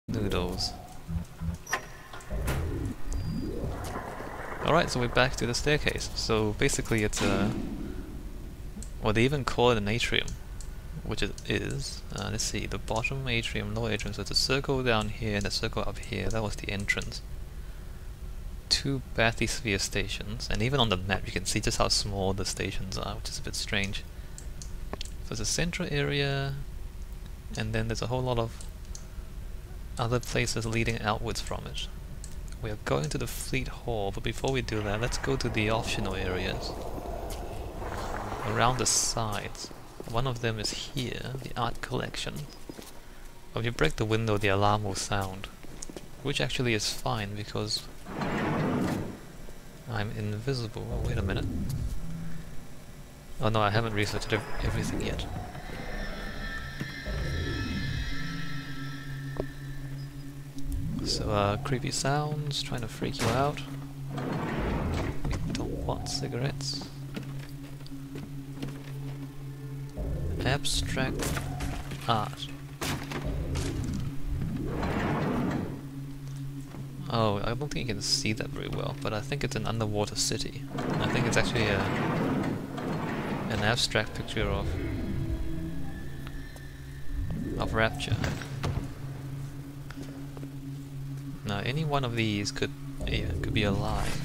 Noodles. Alright, so we're back to the staircase. So basically it's a... well, they even call it an atrium, which it is. Let's see, the bottom atrium, lower atrium, so it's a circle down here and a circle up here. That was the entrance. 2 bathysphere stations, and even on the map you can see just how small the stations are, which is a bit strange. So it's a central area, and then there's a whole lot of other places leading outwards from it. We are going to the Fleet Hall, but before we do that, let's go to the optional areas around the sides. One of them is here, the art collection. When you break the window, the alarm will sound, which actually is fine because I'm invisible. Oh, wait a minute. Oh no, I haven't researched everything yet. So, creepy sounds, trying to freak you out. We don't want cigarettes. Abstract art. Oh, I don't think you can see that very well, but I think it's an underwater city. I think it's actually an abstract picture of Rapture. Now, any one of these could be alive.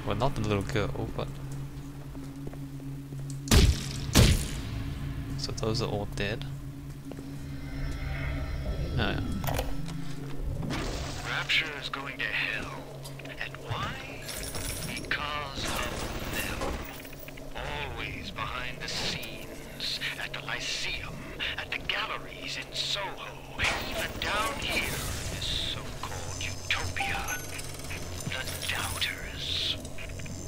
Well, not the little girl, but... so those are all dead. Oh, yeah. Rapture is going to hell. And why? Because of them. Always behind the scenes, at the Lyceum, at the galleries in Soho, even down here in this so-called utopia. The doubters.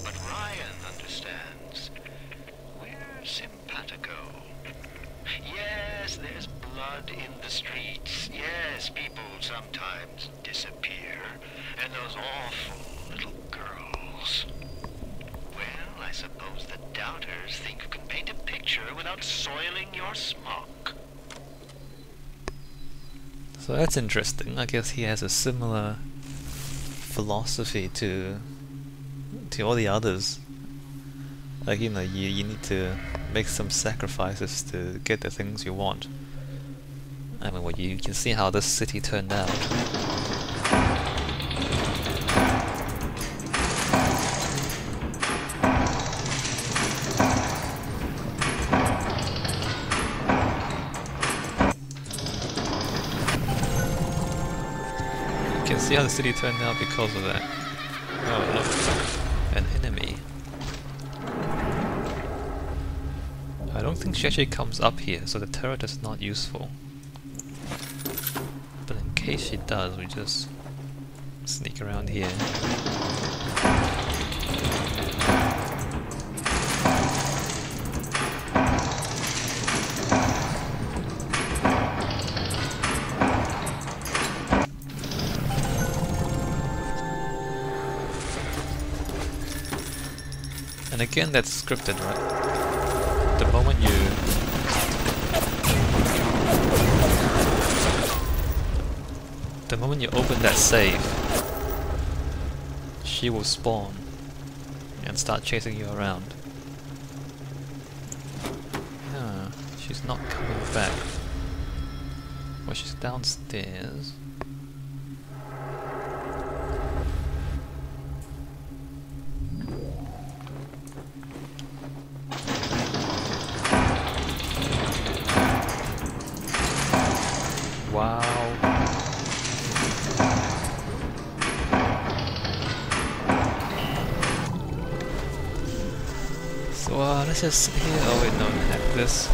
But Ryan understands. We're simpatico. Yes, there's blood in the streets. Yes, people sometimes disappear. And those awful little girls. Well, I suppose the doubters think you can paint a picture without soiling your smock. So that's interesting. I guess he has a similar philosophy to all the others. Like, you know, you need to make some sacrifices to get the things you want. I mean, well, you can see how this city turned out. You can see how the city turned out because of that. Oh look, an enemy. I don't think she actually comes up here, so the turret is not useful. But in case she does, we just sneak around here. And again, that's scripted, right? The moment you open that safe, she will spawn and start chasing you around. Ah, she's not coming back. Well, she's downstairs. Wow. So let's just sit here. Oh wait, no, hack this.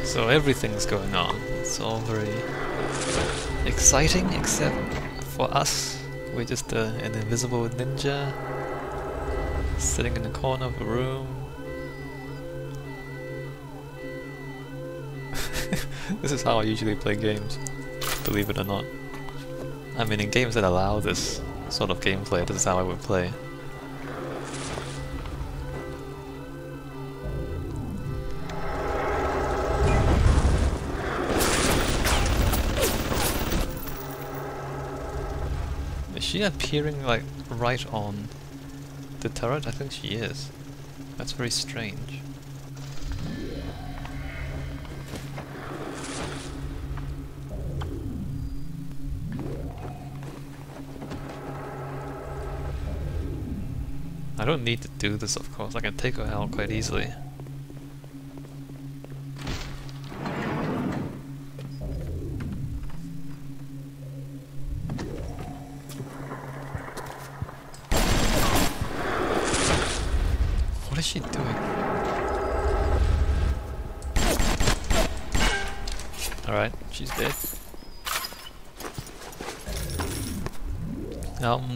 So everything's going on. It's all very exciting, except for us. We're just an invisible ninja sitting in the corner of the room. This is how I usually play games, believe it or not. I mean, in games that allow this sort of gameplay, this is how I would play. Is she appearing like right on the turret? I think she is. That's very strange. I don't need to do this, of course. I can take her out quite easily. What is she doing? Alright, she's dead.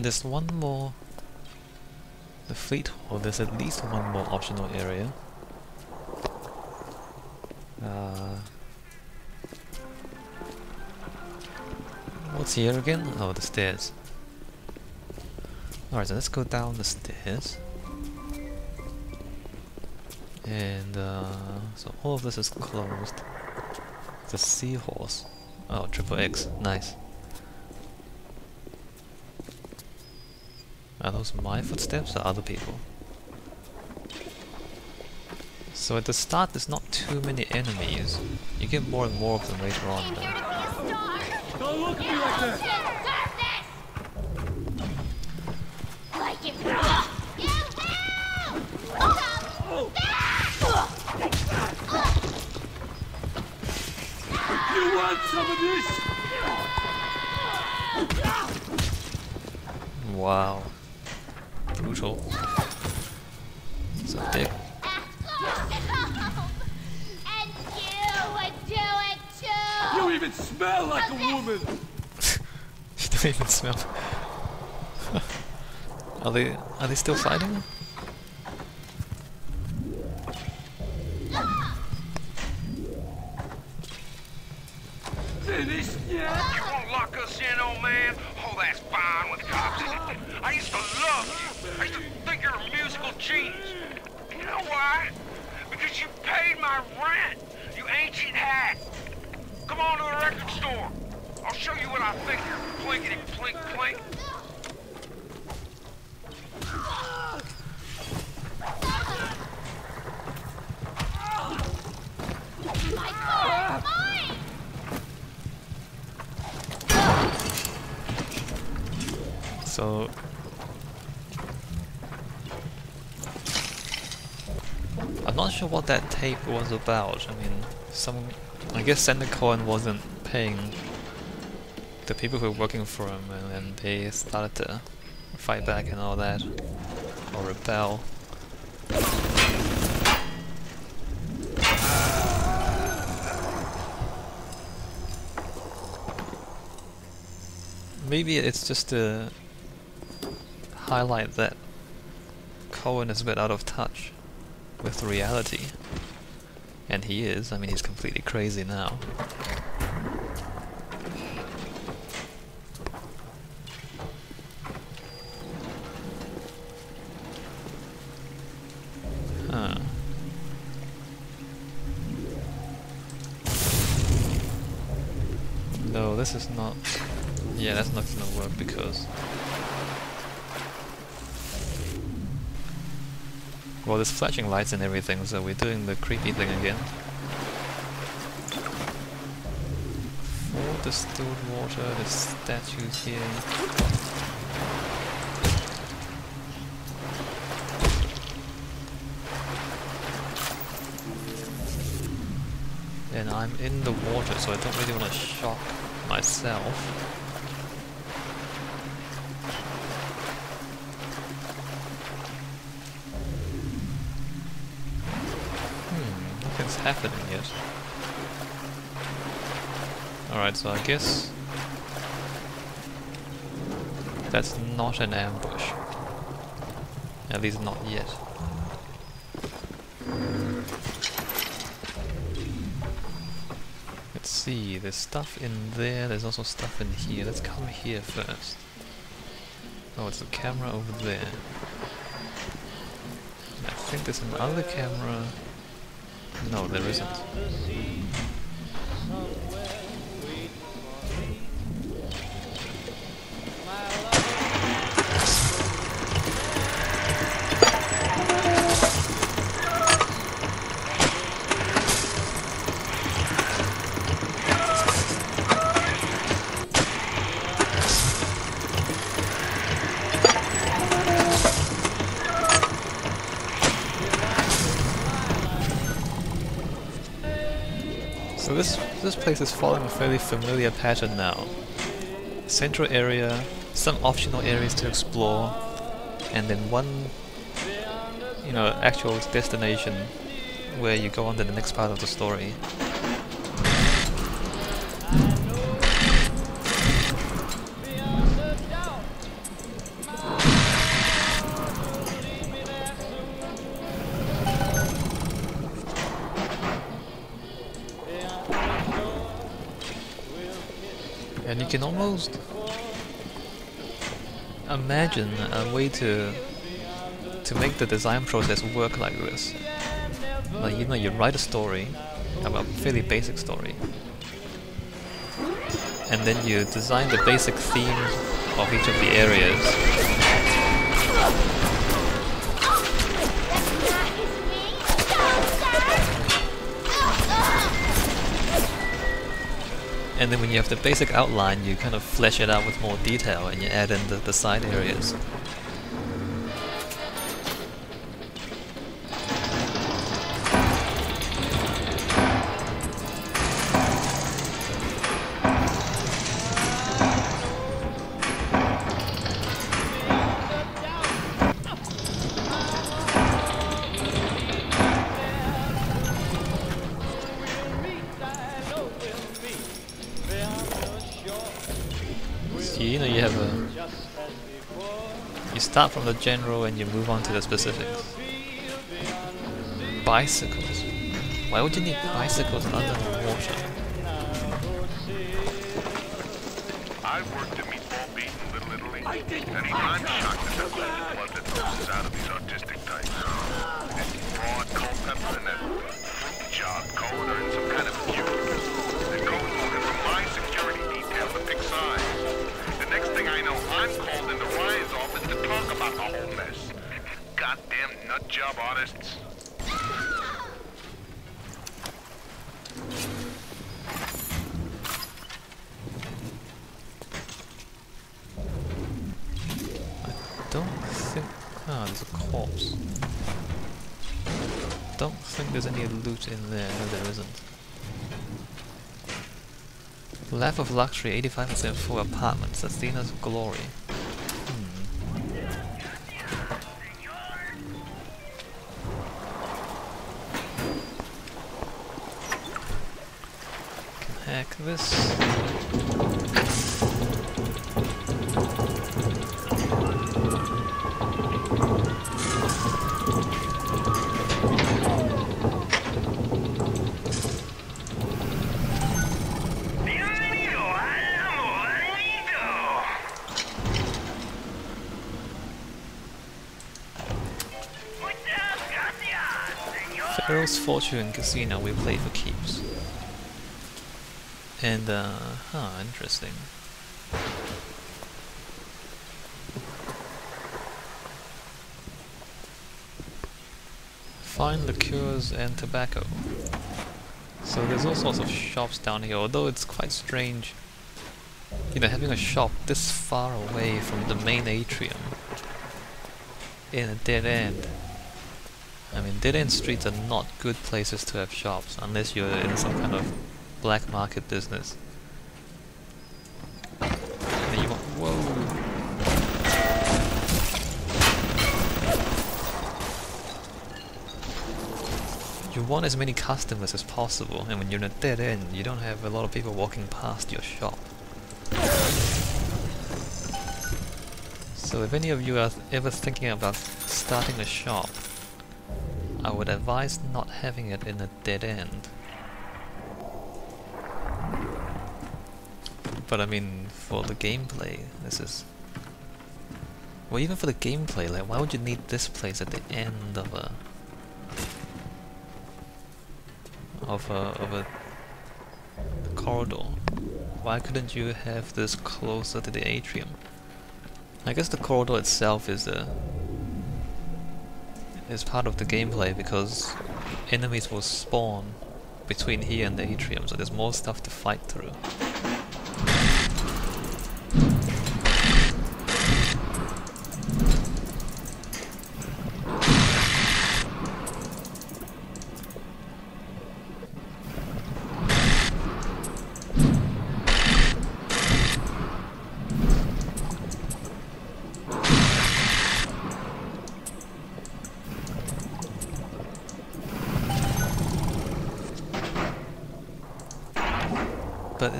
There's one more. The fleet hall, there's at least one more optional area. What's here again? Oh, the stairs. Alright, so let's go down the stairs. And so all of this is closed. The seahorse. Oh, triple X, nice. Are those my footsteps or other people? So at the start there's not too many enemies. You get more and more of them later on though. Don't look at me like that! You want some of this? Wow. Brutal. It's a dick. And you would do it too! You even smell like a woman! You don't even smell. Are they still fighting? Finished yet? You won't lock us in, old man? Oh, that's fine with cops. I used to love you. I used to think you're a musical genius. You know why? Because you paid my rent, you ancient hack. Come on to the record store. I'll show you what I think you're plinkety plink plink. My God, mine! So I'm not sure what that tape was about. I mean, I guess Santa Cohen wasn't paying the people who were working for him, and then they started to fight back and all that, or rebel. Maybe it's just to highlight that Cohen is a bit out of touch with reality. And he is. I mean, he's completely crazy now. Huh. No, this is not... Yeah, that's not gonna work because... Well, there's flashing lights and everything, so we're doing the creepy thing again. For distilled water, the statues here. And I'm in the water, so I don't really want to shock myself. Nothing's happening yet. Alright, so I guess that's not an ambush. At least not yet. Let's see, there's stuff in there, there's also stuff in here. Let's come here first. Oh, it's a camera over there. I think there's another camera. No, there isn't. So this place is following a fairly familiar pattern now. Central area, some optional areas to explore, and then one, you know, actual destination where you go on to the next part of the story. And you can almost imagine a way to make the design process work like this. Like, you know, you write a story, a fairly basic story, and then you design the basic themes of each of the areas. And then when you have the basic outline, you kind of flesh it out with more detail and you add in the side areas. You know, you have you start from the general and you move on to the specifics. Bicycles. Why would you need bicycles under the water? I worked at Meatball Beat in Little Italy, and I'm shocked at the blood that flows out of these autistic types. That broad Culpepper and that fruit job code are in some kind of feud. They're going looking for my security detail to pick sides. The next thing I know, I'm called into Ryan's office to talk about the whole mess. Goddamn nut job artists. Don't think... Ah, there's a corpse. Don't think there's any loot in there. No, there isn't. Life of luxury, 85% full apartments. Athena's glory. Can hack this. Pharaoh's Fortune Casino, we play for keeps. And, interesting. Fine liqueurs and tobacco. So there's all sorts of shops down here, although it's quite strange, you know, having a shop this far away from the main atrium in a dead end. I mean, dead-end streets are not good places to have shops, unless you're in some kind of black market business. And you want... Whoa! You want as many customers as possible, and when you're in a dead end, you don't have a lot of people walking past your shop. So if any of you are ever thinking about starting a shop, I would advise not having it in a dead end. But I mean, for the gameplay, this is... Well, even for the gameplay, like, why would you need this place at the end of a corridor? Why couldn't you have this closer to the atrium? I guess the corridor itself is part of the gameplay because enemies will spawn between here and the atrium, so there's more stuff to fight through. But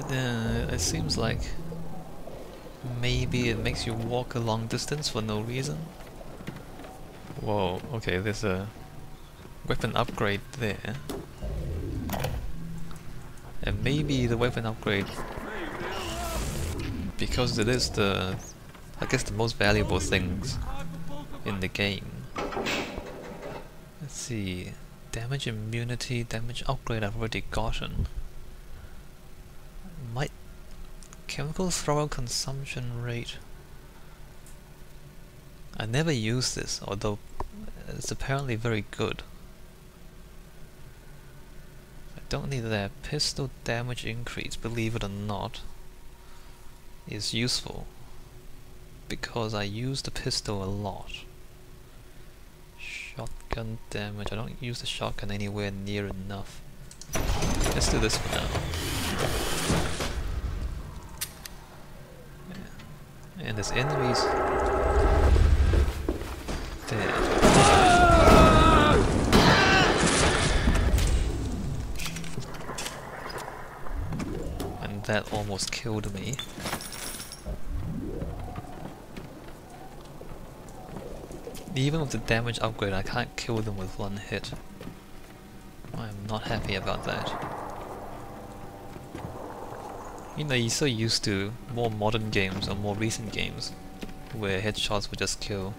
it seems like maybe it makes you walk a long distance for no reason. Whoa, okay, there's a weapon upgrade there. And maybe the weapon upgrade, because it is the, I guess, the most valuable things in the game. Let's see, damage immunity, damage upgrade I've already gotten. Might chemical thrower consumption rate. I never use this, although it's apparently very good. I don't need that. Pistol damage increase, believe it or not, is useful because I use the pistol a lot. Shotgun damage. I don't use the shotgun anywhere near enough. Let's do this for now. And there's enemies there. And that almost killed me. Even with the damage upgrade, I can't kill them with one hit. I'm not happy about that. You know, you're so used to more modern games or more recent games where headshots will just kill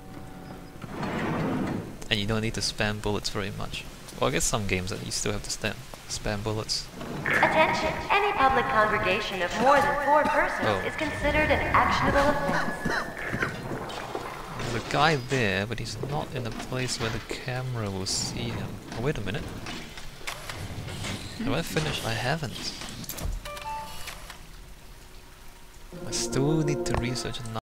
and you don't need to spam bullets very much. Well, I guess some games that you still have to spam bullets. Attention! Any public congregation of more than 4 persons is considered an actionable offense. There's a guy there, but he's not in a place where the camera will see him. Oh, wait a minute. Have I finished? I haven't. I still need to research another